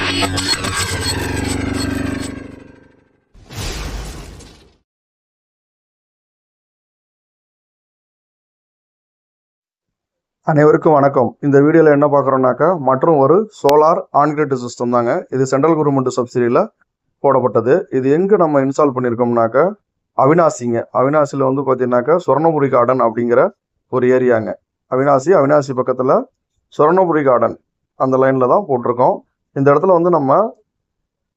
அனைவருக்கும் வணக்கம். இந்த வீடியோவில் என்ன பார்க்குறோம்னாக்கா மற்றும் ஒரு சோலார் ஆன்கிரிட் சிஸ்டம் தாங்க. இது சென்ட்ரல் கவர்மெண்ட் சப்சிடியில் போடப்பட்டது. இது எங்கே நம்ம இன்ஸ்டால் பண்ணியிருக்கோம்னாக்கா அவினாசிங்க. அவினாசியில் வந்து பார்த்தீங்கன்னாக்கா சொர்ணபுரி கார்டன் அப்படிங்கிற ஒரு ஏரியாங்க. அவினாசி பக்கத்தில் சொர்ணபுரி கார்டன் அந்த லைனில் தான் போட்டிருக்கோம். இந்த இடத்துல வந்து நம்ம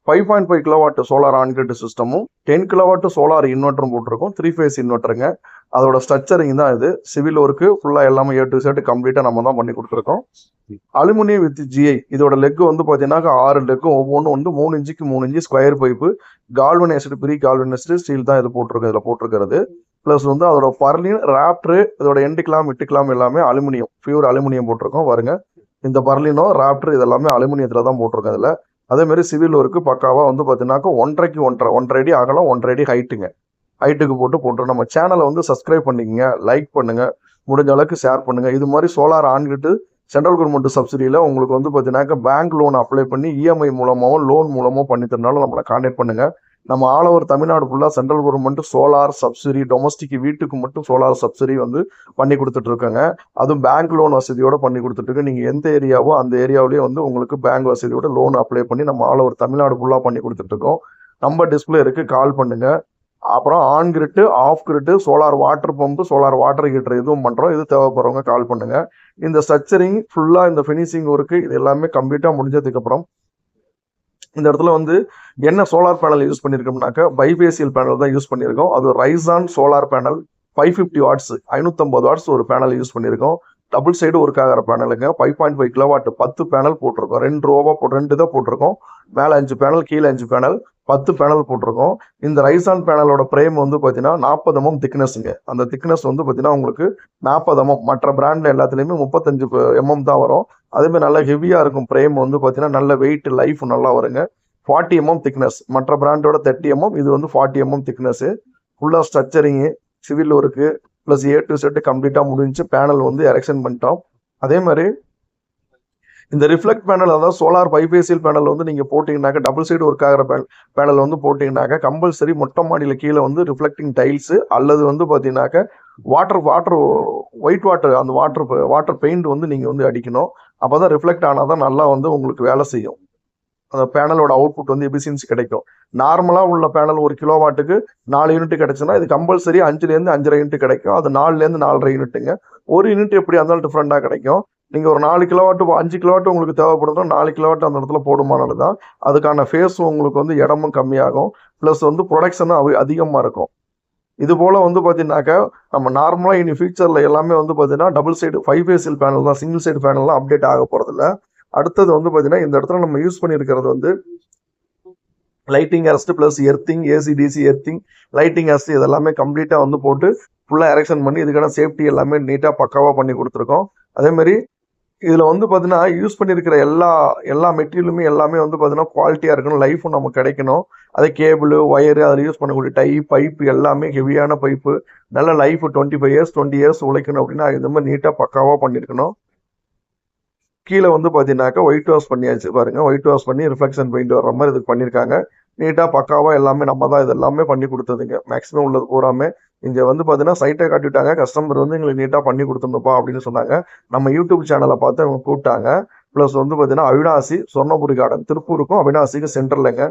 5.5 கிலோவாட் சோலார் ஆன்கிரிட் சிஸ்டமும் 10 கிலோவாட் சோலார் இன்வெர்டரும் போட்டிருக்கோம். 3 ஃபேஸ் இன்வெர்டருங்க. அதோட ஸ்ட்ரக்சரிங் தான் இது. சிவில் ஒர்க்கு ஃபுல்லாக எல்லாமே A to Z கம்ப்ளீட்டாக நம்ம தான் பண்ணி கொடுத்துருக்கோம். Aluminium with GI. இதோட லெக் வந்து பார்த்தீங்கன்னா 6 லெக்கும் ஒவ்வொன்றும் வந்து 3 இன்ச்சுக்கு 3 inch square pipe galvanised pre galvanised steel தான் இது போட்டிருக்கு. இதில் போட்டிருக்கிறது ப்ளஸ் வந்து அதோட பர்லின் ராப்டரு இதோட எண்டு கிளாம் எல்லாமே அலுமினியம் பியூர் அலுமினியம் போட்டிருக்கோம். பாருங்க, இந்த பர்லினோ ராப்டர் இதெல்லாமே அலுமினியத்தில் தான் போட்டிருக்கோம். இதில் அதேமாதிரி சிவில் ஒர்க்கு பக்காவாக வந்து பார்த்தீங்கன்னாக்கா 1.5 அடி அகலம் 1.5 அடி ஹைட்டுக்கு போட்டு நம்ம சேனலை வந்து சப்ஸ்கிரைப் பண்ணிக்கங்க, லைக் பண்ணுங்க, முடிஞ்ச அளவுக்கு ஷேர் பண்ணுங்க. இது மாதிரி சோலார் ஆன்கிரிட் சென்ட்ரல் கவர்மெண்ட் சப்சிடியில் உங்களுக்கு வந்து பார்த்தீங்கன்னாக்கா பேங்க் லோன் அப்ளை பண்ணி EMI மூலமாகவோ லோன் மூலமோ பண்ணி தரனாலும் நம்மளை கான்டாக்ட் பண்ணுங்க. நம்ம ஆல் ஓவர் தமிழ்நாடு ஃபுல்லாக central government solar subsidy domestic வீட்டுக்கு மட்டும் சோலார் சப்சிடி வந்து பண்ணி கொடுத்துட்டு இருக்காங்க. அதுவும் பேங்க் லோன் வசதியோட பண்ணி கொடுத்துட்டு இருக்கு. நீங்கள் எந்த ஏரியாவோ அந்த ஏரியாவிலேயே வந்து உங்களுக்கு பேங்க் வசதியோட லோன் அப்ளை பண்ணி நம்ம ஆல் ஓவர் தமிழ்நாடு ஃபுல்லாக பண்ணி கொடுத்துட்டு இருக்கோம். நம்பர் டிஸ்பிளே இருக்கு, கால் பண்ணுங்க. அப்புறம் on grid, off grid, solar water pump, solar water heater இதுவும் பண்ணுறோம். இது தேவைப்படுறவங்க கால் பண்ணுங்க. இந்த ஸ்ட்ரக்சரிங் ஃபுல்லாக இந்த ஃபினிஷிங் ஒர்க்கு இது எல்லாமே கம்ப்ளீட்டாக முடிஞ்சதுக்கப்புறம் இந்த இடத்துல வந்து என்ன சோலார் பேனல் யூஸ் பண்ணியிருக்கோம்னாக்கா பைஃபேசியல் பேனல் தான் யூஸ் பண்ணியிருக்கோம். அது Rayzon solar panel 550 watts 550 watts ஒரு பேனல் யூஸ் பண்ணியிருக்கோம். டபுள் சைடு ஒர்க் ஆகிற பேனலுங்க. 5.5 கிலோவாட் 10 பேனல் போட்டிருக்கோம். 2 தான் போட்டிருக்கோம். மேலே 5 பேனல், கீழே 5 பேனல், 10 பேனல் போட்டிருக்கோம். இந்த ரைசான் பேனலோட ஃப்ரேம் வந்து பார்த்தீங்கன்னா 40 mm திக்னஸ்ங்க. அந்த திக்னஸ் வந்து பார்த்தீங்கன்னா உங்களுக்கு 40 mm. மற்ற பிராண்டில் எல்லாத்துலேயுமே 35 mm தான் வரும். அதேமாதிரி நல்லா ஹெவியாக இருக்கும். ஃப்ரேம் வந்து பார்த்தீங்கன்னா நல்ல வெயிட் லைஃப் நல்லா வருங்க. 40 mm திக்னஸ். மற்ற பிராண்டோட 30 mm, இது வந்து 40 mm திக்னஸ். ஃபுல்லாக ஸ்ட்ரக்சரிங்கு civil work plus A to Z கம்ப்ளீட்டாக முடிஞ்சு பேனல் வந்து எரெக்ஷன் பண்ணிட்டோம். அதே மாதிரி இந்த ரிஃப்ளெக்ட் பேனல், அதாவது சோலார் பைஃபேசியல் பேனல் வந்து நீங்கள் போட்டிங்கனாக்கா டபுள் சைடு ஒர்க் ஆகிற பேனல் வந்து போட்டிங்கனாக்கா கம்பல்சரி மொட்டை மாடியில் கீழே வந்து ரிஃப்ளெக்டிங் டைல்ஸு அல்லது வந்து பார்த்தீங்கன்னாக்கா ஒயிட் வாட்டர் அந்த வாட்டர் பெயிண்ட் வந்து நீங்கள் வந்து அடிக்கணும். அப்போ தான் ரிஃப்ளெக்ட் ஆனால் தான் நல்லா வந்து உங்களுக்கு வேலை செய்யும். அந்த பேனலோட அவுட்புட் வந்து எஃபிஷியன்சி கிடைக்கும். நார்மலாக உள்ள பேனல் 1 கிலோவாட்டுக்கு 4 யூனிட் கிடைச்சுன்னா இது கம்பல்சரி 5லேருந்து 5.5 யூனிட் கிடைக்கும். அது 4லேருந்து 4.5 யூனிட்டுங்க. ஒரு யூனிட் எப்படி இருந்தாலும் டிஃப்ரெண்டாக கிடைக்கும். நீங்கள் ஒரு 4 கிலோவாட்டு 5 கிலோவாட்டு உங்களுக்கு தேவைப்படுதுன்னா 4 கிலோவாட்டு அந்த இடத்துல போடுமானது தான். அதுக்கான ஃபேஸும் உங்களுக்கு வந்து இடமும் கம்மியாகும். ப்ளஸ் வந்து ப்ரொடக்ஷனும் அதிகமாக இருக்கும். இது போல் வந்து பார்த்தீங்கன்னாக்கா நம்ம நார்மலாக இனி ஃபியூச்சரில் எல்லாமே வந்து பார்த்தீங்கன்னா டபுள் சைடு 5 ஃபேசியல் பேனல் தான், சிங்கிள் சைடு பேனல்லாம் அப்டேட் ஆக போகிறதில்ல. அடுத்தது வந்து பார்த்தீங்கன்னா இந்த இடத்துல நம்ம யூஸ் பண்ணியிருக்கிறது வந்து lighting arrest plus earthing, AC/DC earthing, lighting arrest இதெல்லாமே கம்ப்ளீட்டாக வந்து போட்டு ஃபுல்லாக எரெக்ஷன் பண்ணி இதுக்கான சேஃப்டி எல்லாமே நீட்டாக பக்காவாக பண்ணி கொடுத்துருக்கோம். அதேமாதிரி இதில் வந்து பார்த்தீங்கன்னா யூஸ் பண்ணியிருக்கிற எல்லா மெட்டீரியலுமே எல்லாமே வந்து பார்த்தீங்கன்னா குவாலிட்டியாக இருக்கணும், லைஃபும் நமக்கு கிடைக்கணும். அதே கேபிள், ஒயரு, அதில் யூஸ் பண்ணக்கூடிய பைப்பு எல்லாமே ஹெவியான பைப்பு, நல்ல லைஃப் 20 இயர்ஸ் உழைக்கணும் அப்படின்னா இந்த மாதிரி நீட்டாக பக்காவாக பண்ணியிருக்கணும். கீழே வந்து பார்த்தீங்கன்னாக்கா ஒயிட் வாஷ் பண்ணியாச்சு பாருங்க. ஒயிட் வாஷ் பண்ணி ரிஃப்ளெக்ஷன் பெயிண்ட் வர்ற மாதிரி இதுக்கு பண்ணியிருக்காங்க. நீட்டாக பக்காவாக எல்லாமே நம்ம தான் இது எல்லாமே பண்ணி கொடுத்ததுங்க. மேக்ஸிமம் உள்ளது பூராமே இங்கே வந்து பார்த்தீங்கன்னா சைட்டை காட்டிவிட்டாங்க. கஸ்டமர் வந்து எங்களுக்கு நீட்டாக பண்ணி கொடுத்துருந்தப்பா அப்படின்னு சொன்னாங்க. நம்ம யூடியூப் சேனலை பார்த்து அவங்க கூப்பிட்டாங்க. ப்ளஸ் வந்து பார்த்தீங்கன்னா அவினாசி சொர்ணபுரி கார்டன் திருப்பூருக்கும் அவினாசிக்கு சென்டர்லங்க.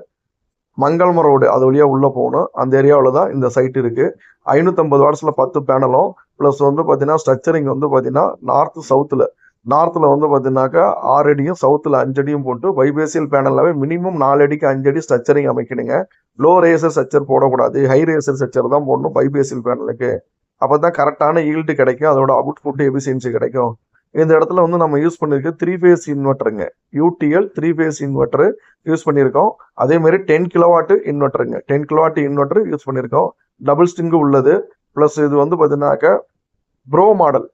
மங்கல்ம ரோடு அது வழியாக உள்ளே போகணும். அந்த ஏரியாவில் தான் இந்த சைட் இருக்குது. 550 வாட்ஸில் 10 பேனலும் ப்ளஸ் வந்து பார்த்தீங்கன்னா ஸ்ட்ரக்சரிங் வந்து பார்த்தீங்கன்னா நார்த்தில் வந்து பார்த்தீங்கன்னாக்கா 6 அடியும் சவுத்தில் 5 அடியும் போட்டு பைபேசியல் பேனல்லாவே மினிமம் 4 அடிக்கு 5 அடி ஸ்ட்ரக்சரிங் அமைக்கணுங்க. லோ ரேசர் ஸ்ட்ரக்சர் போடக்கூடாது, ஹை ரேசர் ஸ்ட்ரக்சர் தான் போடணும் பைபேசியல் பேனலுக்கு. அப்போ தான் கரெக்டான ஈல்டு கிடைக்கும், அதோட அவுட்புட் எஃபிஷியன்சி கிடைக்கும். இந்த இடத்துல வந்து நம்ம யூஸ் பண்ணியிருக்க 3 ஃபேஸ் இன்வெர்ட்டருங்க. UTL 3 ஃபேஸ் இன்வெர்ட்டரு யூஸ் பண்ணியிருக்கோம். அதேமாதிரி 10 கிலோவாட்டு இன்வெர்ட்டருங்க. 10 கிலோவாட்டு இன்வெர்ட்டர் யூஸ் பண்ணியிருக்கோம். டபுள் ஸ்டிங்கு உள்ளது. ப்ளஸ் இது வந்து பார்த்தீங்கன்னாக்கா ப்ரோ மாடல்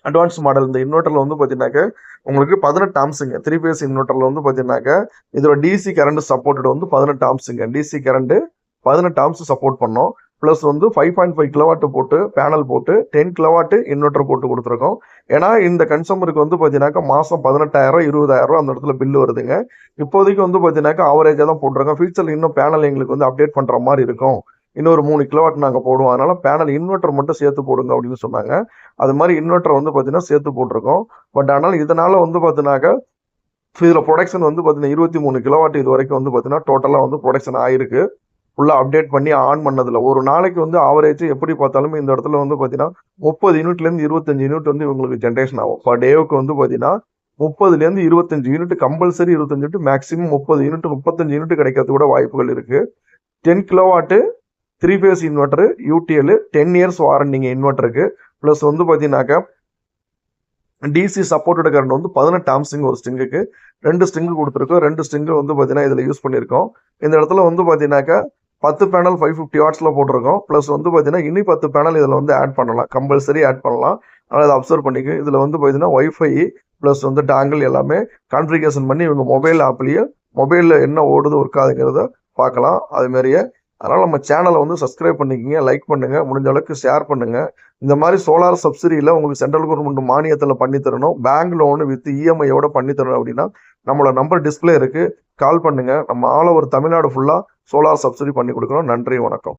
அட்வான்ஸ் மாடல். இந்த இன்வெர்ட்டரில் வந்து பார்த்தீங்கன்னாக்கா உங்களுக்கு 18 ஆம்ஸுங்க. 3 ஃபேஸ் இன்வெர்ட்டரில் வந்து பார்த்தீங்கன்னாக்கா இதோட DC கரண்ட் சப்போர்ட்டட் வந்து 18 ஆம்ஸுங்க. DC கரண்ட்டு 18 ஆம்ஸ் சப்போர்ட் பண்ணோம். ப்ளஸ் வந்து 5.5 கிலோவாட் போட்டு பேனல் போட்டு 10 கிலோவாட் இன்வெர்டர் போட்டு கொடுத்துருக்கோம். ஏன்னா இந்த கன்சூமருக்கு வந்து பார்த்தீங்கன்னாக்கா மாதம் 18,000 20,000 அந்த இடத்துல பில்லு வருதுங்க. இப்போதைக்கு வந்து பார்த்தீங்கன்னாக்கா ஆவரேஜாக தான் போட்டிருக்கோம். ஃபியூச்சரில் இன்னும் பேனல் எங்களுக்கு வந்து அப்டேட் பண்ணுற மாதிரி இருக்கும். இன்னொரு 3 கிலோவாட் நாங்கள் போடுவோம். அதனால பேனல் இன்வெர்டர் மட்டும் சேர்த்து போடுங்க அப்படின்னு சொன்னாங்க. அது மாதிரி இன்வெர்டர் வந்து பார்த்தீங்கன்னா சேர்த்து போட்டிருக்கோம். பட் ஆனால் இதனால வந்து பார்த்தீங்கன்னாக்கா இதில் ப்ரொடக்ஷன் வந்து பார்த்தீங்கன்னா 23 கிலோவாட் இது வரைக்கும் வந்து பார்த்தீங்கன்னா டோட்டலாக வந்து ப்ரொடக்ஷன் ஆயிருக்கு. ஃபுல்லாக அப்டேட் பண்ணி ஆன் பண்ணதில்ல. ஒரு நாளைக்கு வந்து ஆவரேஜ் எப்படி பார்த்தாலுமே இந்த இடத்துல வந்து பார்த்தீங்கன்னா 30 யூனிட்லேருந்து 25 யூனிட் வந்து இவங்களுக்கு ஜென்ரேஷன் ஆகும். பர் டேவுக்கு வந்து பார்த்தீங்கன்னா 30லேருந்து 25 unit compulsory 25 unit maximum 30 unit 35 unit கிடைக்கிறது கூட வாய்ப்புகள் இருக்கு. 10 kilowatt 3 phase inverter UTL 10 years வாரண்டிங்க இன்வெர்டருக்கு. ப்ளஸ் வந்து பார்த்தீங்கன்னாக்கா டிசி சப்போர்ட்டட் கரண்ட் வந்து 18 ஆம்ஸிங் ஒரு ஸ்ட்ரிங்குக்கு 2 ஸ்ட்ரிங்கு கொடுத்துருக்கோம். 2 ஸ்ட்ரிங்கு வந்து பார்த்தீங்கன்னா இதில் யூஸ் பண்ணியிருக்கோம். இந்த இடத்துல வந்து பார்த்தீங்கன்னாக்கா 10 பேனல் 550 வாட்ஸில் போட்டிருக்கோம். ப்ளஸ் வந்து பார்த்தீங்கன்னா இனி 10 பேனல் இதில் வந்து ஆட் பண்ணலாம். கம்பல்சரி ஆட் பண்ணலாம். அதனால் இதை அப்சர்வ் பண்ணிக்க. இதில் வந்து பார்த்தீங்கன்னா ஒய்ஃபை ப்ளஸ் வந்து டாங்கிள் எல்லாமே கான்ஃபிகரேஷன் பண்ணி இவங்க மொபைல் ஆப்லேயே மொபைலில் என்ன ஓடுது ஒர்க் ஆகுங்கிறத பார்க்கலாம். அதுமாரியே அதனால் நம்ம சேனலை வந்து சப்ஸ்கிரைப் பண்ணிக்கோங்க, லைக் பண்ணுங்கள், முடிஞ்ச அளவுக்கு ஷேர் பண்ணுங்கள். இந்த மாதிரி சோலார் சப்சிடியில் உங்களுக்கு சென்ட்ரல் கவர்மெண்ட் மானியத்தில் பண்ணி தரணும், பேங்க் லோனு வித் இஎம்ஐயோட பண்ணி தரணும் அப்படின்னா நம்மளோட நம்பர் டிஸ்பிளே இருக்குது, கால் பண்ணுங்கள். நம்ம ஆல் ஓவர் தமிழ்நாடு ஃபுல்லாக சோலார் சப்சிடி பண்ணி கொடுக்குறோம். நன்றி, வணக்கம்.